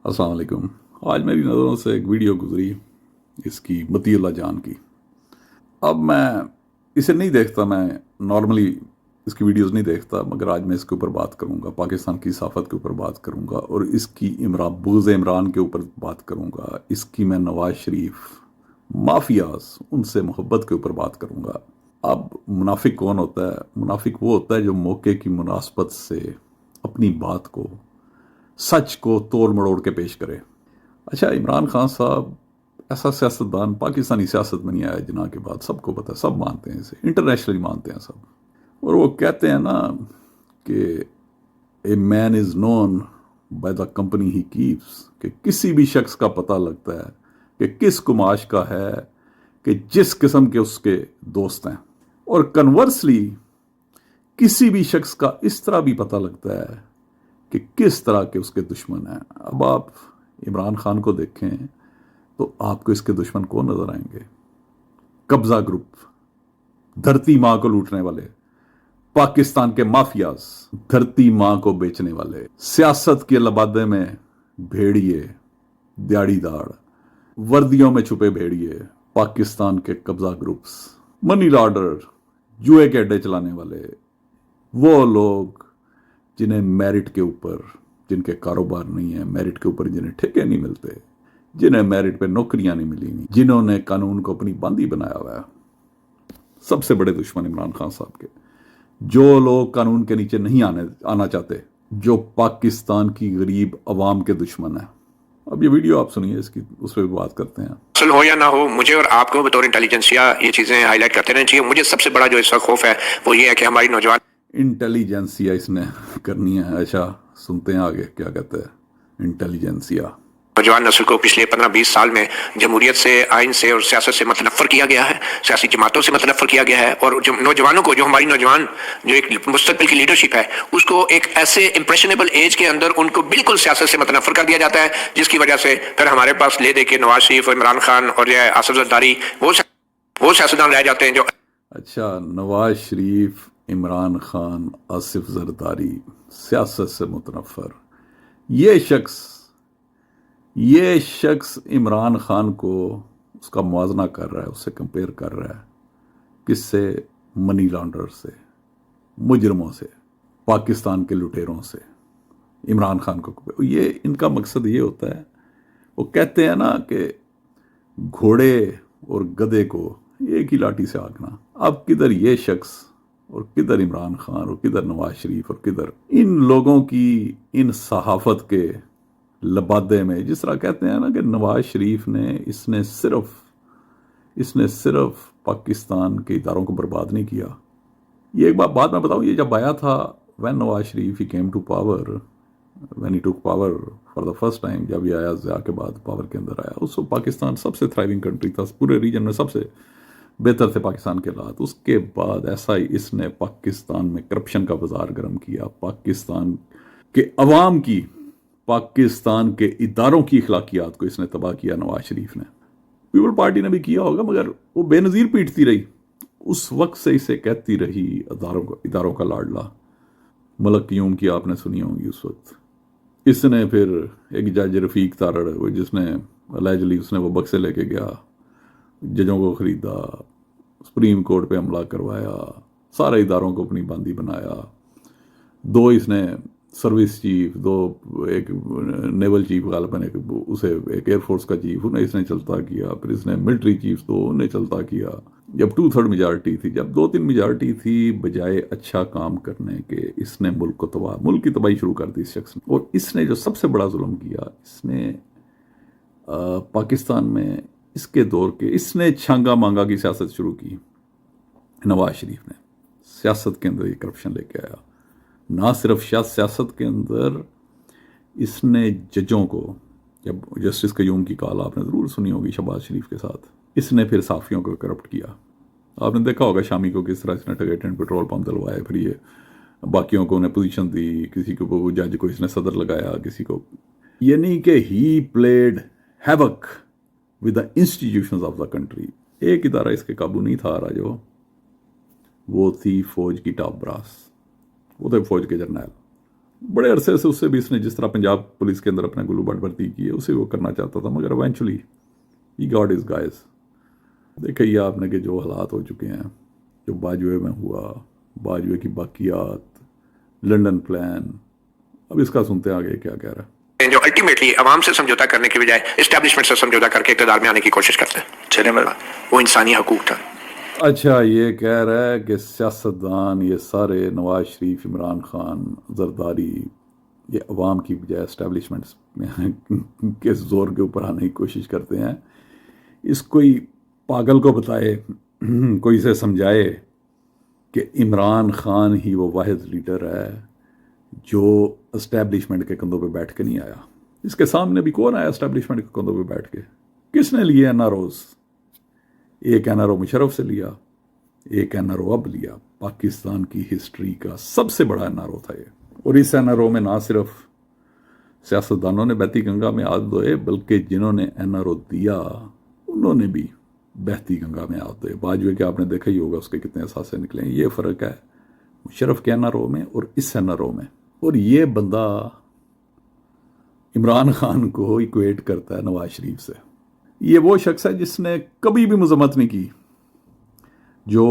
अस्सलाम वालेकुम। आज मेरी नज़रों से एक वीडियो गुजरी इसकी मतीउल्लाह जान की। अब मैं इसे नहीं देखता, मैं नॉर्मली इसकी वीडियोस नहीं देखता, मगर आज मैं इसके ऊपर बात करूंगा, पाकिस्तान की सहाफ़त के ऊपर बात करूंगा और इसकी बुग़्ज़ इमरान के ऊपर बात करूंगा। इसकी मैं नवाज शरीफ माफियाज उनसे मोहब्बत के ऊपर बात करूंगा। अब मुनाफिक कौन होता है? मुनाफिक वो होता है जो मौके की मुनासबत से अपनी बात को, सच को तोड़ मड़ोड़ के पेश करे। अच्छा, इमरान खान साहब ऐसा सियासतदान पाकिस्तानी सियासत में नहीं आया जिन्ना के बाद, सबको पता है, सब मानते हैं इसे, इंटरनेशनली मानते हैं सब। और वो कहते हैं ना कि a man is known by the company he keeps, कि किसी भी शख्स का पता लगता है कि किस कुमाश का है, कि जिस किस्म के उसके दोस्त हैं। और कन्वर्सली किसी भी शख्स का इस तरह भी पता लगता है कि किस तरह के उसके दुश्मन हैं। अब आप इमरान खान को देखें तो आपको इसके दुश्मन कौन नजर आएंगे? कब्जा ग्रुप, धरती मां को लूटने वाले, पाकिस्तान के माफियाज, धरती मां को बेचने वाले, सियासत के लबादे में भेड़िए, दिहाड़ीदार, वर्दियों में छुपे भेड़िए, पाकिस्तान के कब्जा ग्रुप्स, मनी लॉन्डर, जुए के अड्डे चलाने वाले, वो लोग जिन्हें मेरिट के ऊपर, जिनके कारोबार नहीं है, मेरिट के ऊपर जिन्हें ठेके नहीं मिलते, जिन्हें मेरिट पे नौकरियां नहीं मिली, जिन्होंने कानून को अपनी बांदी बनाया हुआ है, सबसे बड़े दुश्मन इमरान खान साहब के। जो लोग कानून के नीचे नहीं आना चाहते, जो पाकिस्तान की गरीब अवाम के दुश्मन है। अब ये वीडियो आप सुनिए, इसकी उस पर बात करते हैं। असल हो या ना हो, मुझे और आपको बतौर इंटेलिजेंसिया ये चीजें हाईलाइट करते रहना चाहिए। मुझे सबसे बड़ा जो इसका खौफ है वो ये है कि हमारी नौजवान इंटेलिजेंसिया इसने करनी है। अच्छा, सुनते हैं आगे क्या कहते हैं इंटेलिजेंसिया। नौजवान नस्ल को पिछले 15-20 साल में जमहूरियत से, आइन से और सियासत से मतनफ़र किया गया है, सियासी जमातों से मतनफ़र किया गया है। और जो नौजवानों को, जो हमारी नौजवान जो एक मुस्तक़बिल की लीडरशिप है, उसको एक ऐसे इंप्रेशनेबल एज के अंदर उनको बिल्कुल सियासत से मतनफ़र कर दिया जाता है, जिसकी वजह से फिर हमारे पास ले दे के नवाज शरीफ और इमरान खान और जो आसिफ जरदारी वो सियासतदान रह जाते हैं जो। अच्छा, नवाज शरीफ, इमरान खान, आसिफ जरदारी सियासत से मुतनफ़र। ये शख्स इमरान खान को उसका मुआवजा कर रहा है, उससे कंपेयर कर रहा है किससे? मनी लॉन्डर से, मुजरमों से, पाकिस्तान के लुटेरों से। इमरान खान को ये, इनका मकसद ये होता है, वो कहते हैं ना कि घोड़े और गधे को एक ही लाठी से हाँकना। अब किधर ये शख्स और किधर इमरान खान और किधर नवाज शरीफ और किधर इन लोगों की, इन सहाफत के लबादे में, जिस तरह कहते हैं ना कि नवाज शरीफ ने, इसने सिर्फ पाकिस्तान के इदारों को बर्बाद नहीं किया। ये एक बात मैं बताऊं, ये जब आया था, when Nawaz Sharif he came to power, when he took power for the first time, जब ये आया ज़िया के बाद पावर के अंदर आया, उस वक्त पाकिस्तान सबसे थ्राइविंग कंट्री था, पूरे रीजन में सबसे बेहतर थे पाकिस्तान के हालात। उसके बाद ऐसा ही इसने पाकिस्तान में करप्शन का बाजार गर्म किया, पाकिस्तान के अवाम की, पाकिस्तान के इदारों की अखलाकियात को इसने तबाह किया नवाज शरीफ ने। पीपल पार्टी ने भी किया होगा, मगर वो बेनज़ीर पीटती रही। उस वक्त से इसे कहती रही इदारों का लाडला। मलक क़यूम की आपने सुनी होंगी उस वक्त। इसने फिर एक जज रफ़ीक तारड़, वो जिसने अलैजली उसने वो बक्से लेके गया, जजों को ख़रीदा, सुप्रीम कोर्ट पे हमला करवाया, सारे इदारों को अपनी बंदी बनाया। दो इसने सर्विस चीफ, दो, एक नेवल चीफ गालिबन, एक एयरफोर्स का चीफ, उन्हें इसने चलता किया। फिर इसने मिलिट्री चीफ तो उन्हें चलता किया। जब 2/3 मेजॉरिटी थी, जब 2-3 मेजॉरिटी थी, बजाय अच्छा काम करने के इसने मुल्क की तबाही शुरू कर दी इस शख्स ने। और इसने जो सबसे बड़ा जुल्म किया, इसने पाकिस्तान में इसके दौर के, इसने छांगा मांगा की सियासत शुरू की। नवाज शरीफ ने सियासत के अंदर ये करप्शन लेके आया। ना सिर्फ सियासत के अंदर, इसने जजों को, जब जस्टिस क़यूम की कॉल आपने ज़रूर सुनी होगी शहबाज शरीफ के साथ, इसने फिर साफ़ियों को करप्ट किया। आपने देखा होगा शामी को किस तरह इसने टगेट एंड पेट्रोल पंप दिलवाए, फिर ये बाकियों को उन्हें पोजीशन दी, किसी को जज को इसने सदर लगाया, किसी को, यानी कि he played havoc with the institutions of the country. एक इदारा इसके काबू नहीं था आ रहा, जो वो थी फौज की टॉप ब्रास, वो थे फौज के जर्नैल, बड़े अरसे से उससे भी इसने जिस तरह पंजाब पुलिस के अंदर अपने गुल्लू बट भर्ती की है उसे वो करना चाहता था, मगर eventually he got his guys. देखे ही आपने कि जो हालात हो चुके हैं, जो बाजवे में हुआ, बाजवे की बाकियात, लंदन प्लान, अब इसका सुनते हैं आगे क्या कह रहा है। जो अल्टीमेटली अवाम से समझौता करने के बजाय एस्टेब्लिशमेंट से समझौता करके इक़्तिदार में आने की कोशिश करते हैं। चले मेरा वो इंसानी हकूक था। अच्छा, ये कह रहा है कि सियासतदान ये सारे नवाज शरीफ, इमरान खान, जरदारी, ये अवाम की बजाय एस्टेब्लिशमेंट के ज़ोर के ऊपर आने की कोशिश करते हैं। इस कोई पागल को बताए, कोई इसे समझाए कि इमरान खान ही वो वाहिद लीडर है जो एस्टेब्लिशमेंट के कंधों पे बैठ के नहीं आया। इसके सामने भी कौन आया एस्टेब्लिशमेंट के कंधों पे बैठ के? किसने लिए एनआरओज़? एक एनआरओ मुशर्रफ से लिया, एक एनआरओ अब लिया। पाकिस्तान की हिस्ट्री का सबसे बड़ा एनआरओ था ये। और इस एनआरओ में ना सिर्फ सियासतदानों ने बहती गंगा में हाथ धोए, बल्कि जिन्होंने एनआरओ दिया उन्होंने भी बहती गंगा में हाथ धोए। बाजवे के आपने देखा ही होगा उसके कितने एहसास निकले। ये फ़र्क है मुशर्रफ के एनआरओ में और इस एनआरओ में। और ये बंदा इमरान खान को इक्वेट करता है नवाज शरीफ से। ये वो शख्स है जिसने कभी भी मजम्मत नहीं की जो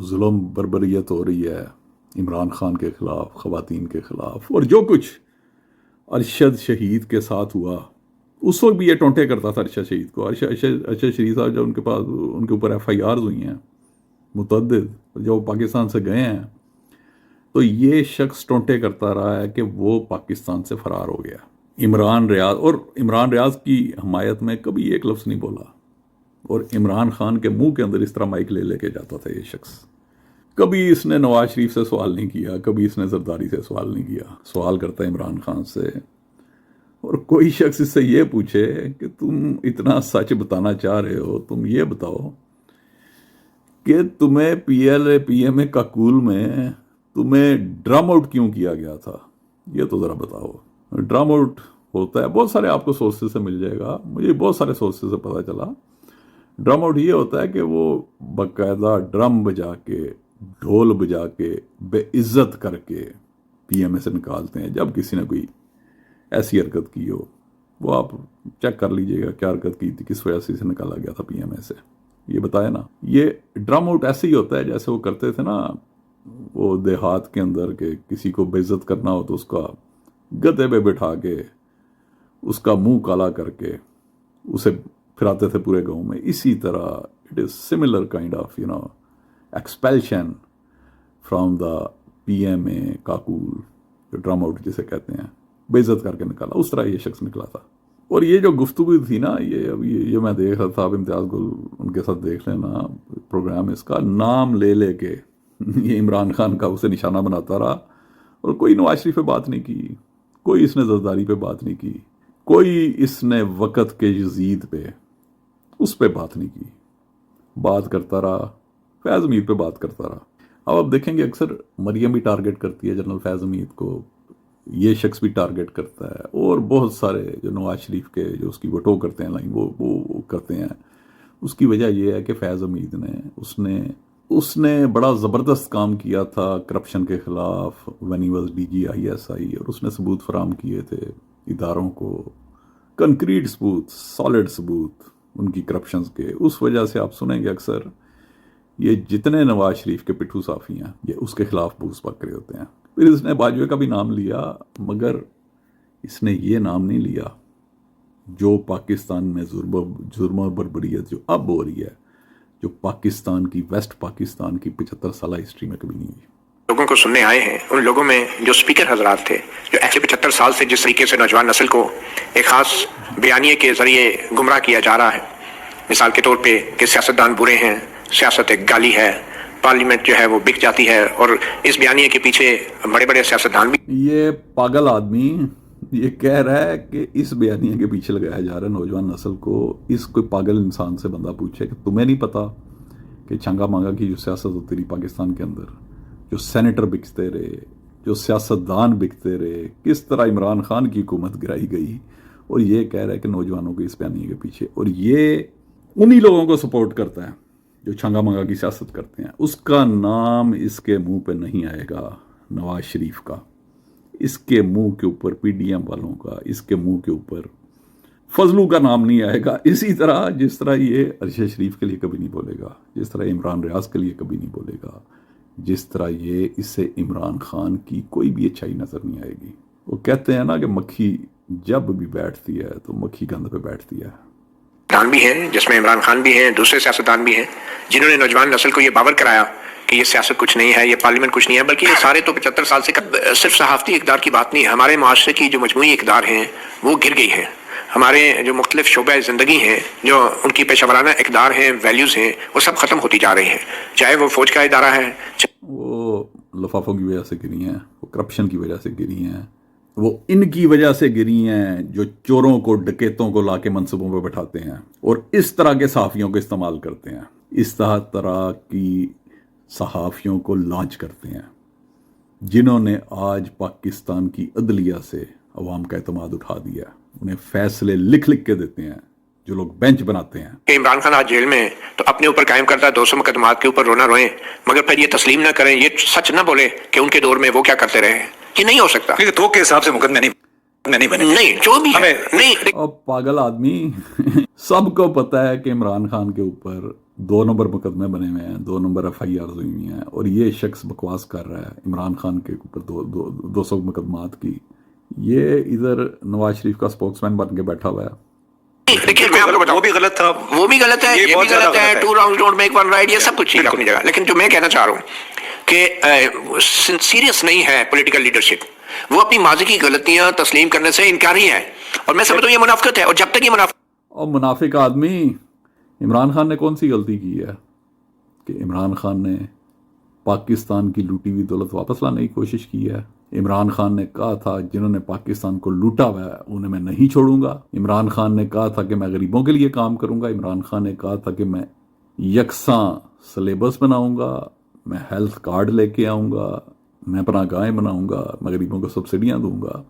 जुल्म बर्बरियत हो रही है इमरान खान के ख़िलाफ़, ख़वातीन के ख़िलाफ़, और जो कुछ अरशद शहीद के साथ हुआ उस वक्त भी ये टोंटे करता था अरशद शहीद को। अरशद शहीद साहब जब उनके पास उनके ऊपर FIRs हुई हैं मुतअद्दिद, जब पाकिस्तान से गए हैं, तो ये शख्स टोंटे करता रहा है कि वो पाकिस्तान से फ़रार हो गया। इमरान रियाज की हमायत में कभी एक लफ्ज़ नहीं बोला, और इमरान खान के मुंह के अंदर इस तरह माइक ले लेके जाता था ये शख्स। कभी इसने नवाज शरीफ से सवाल नहीं किया, कभी इसने जरदारी से सवाल नहीं किया। सवाल करता है इमरान खान से। और कोई शख्स इससे ये पूछे कि तुम इतना सच बताना चाह रहे हो, तुम ये बताओ कि तुम्हें PLA PMA काकूल में तुम्हें ड्रम आउट क्यों किया गया था, ये तो ज़रा बताओ। ड्रम आउट होता है, बहुत सारे आपको सोर्सेज से मिल जाएगा, मुझे बहुत सारे सोर्सेज से पता चला। ड्रम आउट ये होता है कि वो बाकायदा ड्रम बजा के, ढोल बजा के, बेइज्जत करके PMA से निकालते हैं जब किसी ने कोई ऐसी हरकत की हो। वो आप चेक कर लीजिएगा क्या हरकत की थी, किस वजह से इसे निकाला गया था PMA से, ये बताया ना। ये ड्रम आउट ऐसे ही होता है जैसे वो करते थे ना वो देहात के अंदर के किसी को बेइज्जत करना हो तो उसका गधे पे बिठा के उसका मुंह काला करके उसे फिराते थे पूरे गांव में। इसी तरह it is similar kind of expulsion from the PMA Kakul, जो ड्रम आउट जिसे कहते हैं, बेइज्जत करके निकाला। उस तरह ये शख्स निकला था। और ये जो गुफ्तगू थी ना, ये अभी ये मैं देख रहा था, अब इम्तियाज़ गुल उनके साथ देख लेना प्रोग्राम, इसका नाम ले लेके ये इमरान खान का उसे निशाना बनाता रहा। और कोई नवाज शरीफ पे बात नहीं की, कोई इसने जरदारी पे बात नहीं की, कोई इसने वक़्त के यजीद पे उस पे बात नहीं की। बात करता रहा फैज़ हमीद पे बात करता रहा। अब आप देखेंगे अक्सर मरियम भी टारगेट करती है जनरल फैज़ हमीद को, ये शख्स भी टारगेट करता है, और बहुत सारे जो नवाज शरीफ के जो उसकी वटो करते हैं लाइन वो करते हैं। उसकी वजह यह है कि फैज़ हमीद ने उसने बड़ा ज़बरदस्त काम किया था करप्शन के ख़िलाफ़ when he was DG ISI, और उसने सबूत फराम किए थे इदारों को, कंक्रीट सबूत, सॉलिड सबूत उनकी करप्शंस के। उस वजह से आप सुनेंगे अक्सर ये जितने नवाज शरीफ के पिट्ठू साफ़ी हैं ये उसके ख़िलाफ़ बूस पकड़े होते हैं। फिर इसने बाजवे का भी नाम लिया, मगर इसने ये नाम नहीं लिया जो पाकिस्तान में जुर्म बर्बरियत जो अब हो रही है, जो पाकिस्तान की, वेस्ट पाकिस्तान की 75 साल हिस्ट्री में कभी नहीं हुई। लोगों को सुनने आए हैं, उन लोगों में जो स्पीकर हजरात थे, जो ऐसे 75 साल से जिस तरीके से नौजवान नस्ल को एक खास बयानिए के जरिए गुमराह किया जा रहा है, मिसाल के तौर पे कि सियासतदान बुरे हैं, सियासत एक गाली है, पार्लियामेंट जो है वो बिक जाती है, और इस बयानिए के पीछे बड़े बड़े सियासतदान भी। ये पागल आदमी ये कह रहा है कि इस बयानिए के पीछे लगाया जा रहा है नौजवान नस्ल को। इस कोई पागल इंसान से बंदा पूछे कि तुम्हें नहीं पता कि छंगा मांगा की जो सियासत होती रही पाकिस्तान के अंदर, जो सेनेटर बिकते रहे, जो सियासतदान बिकते रहे, किस तरह इमरान खान की हुकूमत गिराई गई, और ये कह रहा है कि नौजवानों को इस बयानिए के पीछे। और ये उन्हीं लोगों को सपोर्ट करता है जो छंगा मंगा की सियासत करते हैं। उसका नाम इसके मुंह पे नहीं आएगा नवाज शरीफ का। इसके मुंह के ऊपर पीडीएम वालों का, इसके मुंह के ऊपर फजलू का नाम नहीं आएगा। इसी तरह जिस तरह ये अरशद शरीफ के लिए कभी नहीं बोलेगा, जिस तरह इमरान रियाज के लिए कभी नहीं बोलेगा, जिस तरह ये इससे इमरान खान की कोई भी अच्छाई नजर नहीं आएगी। वो कहते हैं ना कि मक्खी जब भी बैठती है तो मक्खी गंद पे बैठती है। दान भी हैं जिसमें इमरान खान भी हैं, दूसरे सियासतदान भी हैं जिन्होंने नौजवान नस्ल को ये बावर कराया कि ये सियासत कुछ नहीं है, ये पार्लियामेंट कुछ नहीं है, बल्कि ये सारे तो 75 साल से सिर्फ सहाफती इक़दार की बात नहीं है। हमारे माशरे की जो मजमूई इक़दार हैं वो गिर गई हैं। हमारे जो मुख्तलिफ शोबे ज़िंदगी हैं, जो उनकी पेशा वराना इक़दार हैं, वैल्यूज़ हैं, वो सब ख़त्म होती जा रही हैं। चाहे वो फ़ौज का इदारा है, वो लफाफों की वजह से गिरी हैं, वो करप्शन की वजह से गिरी हैं, वो इनकी वजह से गिरी हैं जो चोरों को, डकैतों को लाके मनसूबों पे बैठाते हैं और इस तरह के सहाफ़ियों को इस्तेमाल करते हैं, इस तरह की सहाफ़ियों को लॉन्च करते हैं, जिन्होंने आज पाकिस्तान की अदलिया से अवाम का एतमाद उठा दिया। उन्हें फैसले लिख लिख के देते हैं जो लोग बेंच बनाते हैं। कि इमरान खान आज जेल में है तो अपने ऊपर कायम करता 200 मुकदमात के ऊपर रोना रोएं, मगर फिर ये तस्लीम ना करें, ये सच ना बोले कि उनके दौर में वो क्या करते रहे। ये नहीं हो सकता। तो के हिसाब से मुकदमे नहीं बने। नहीं, जो भी है, नहीं। अब पागल आदमी सबको पता है कि इमरान खान के ऊपर 2 नंबर मुकदमे बने हुए हैं, 2 नंबर FIR हुई हुई हैं और ये शख्स बकवास कर रहा है इमरान खान के ऊपर 200 मुकदमात की। ये इधर नवाज शरीफ का स्पोक्समैन बन के बैठा हुआ है। देखिए मैं आपको बताऊं, वो भी गलत था, वो भी गलत है, ये भी गलत है, 2 राउंड्स डोंट मेक 1 राइट, ये सब कुछ ठीक है अपनी जगह। लेकिन जो मैं कहना चाह रहा हूँ कि सीरियस नहीं है पॉलिटिकल लीडरशिप, वो अपनी माजी की गलतियां तस्लीम करने से इनकारी है और मैं समझता हूँ ये मुनाफिकत है। और जब तक ये और मुनाफिक आदमी, इमरान खान ने कौन सी गलती की है कि इमरान खान ने पाकिस्तान की लूटी हुई दौलत वापस लाने की कोशिश की है। इमरान खान ने कहा था जिन्होंने पाकिस्तान को लूटा हुआ है उन्हें मैं नहीं छोड़ूंगा। इमरान खान ने कहा था कि मैं गरीबों के लिए काम करूंगा। इमरान खान ने कहा था कि मैं यकसा सिलेबस बनाऊंगा, मैं हेल्थ कार्ड लेके आऊंगा, मैं अपना गाय बनाऊंगा, मैं गरीबों को सब्सिडियां दूंगा।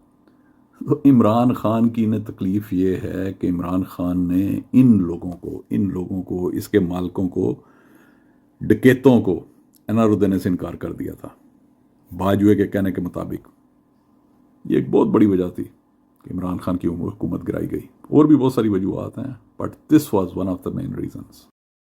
तो इमरान खान की न तकलीफ ये है कि इमरान खान ने इन लोगों को इसके मालिकों को, डकैतों को एनआरओ देने से इनकार कर दिया था। बाजुए के कहने के मुताबिक ये एक बहुत बड़ी वजह थी कि इमरान खान की हुकूमत गिराई गई। और भी बहुत सारी वजूहत हैं, but this was one of the main reasons.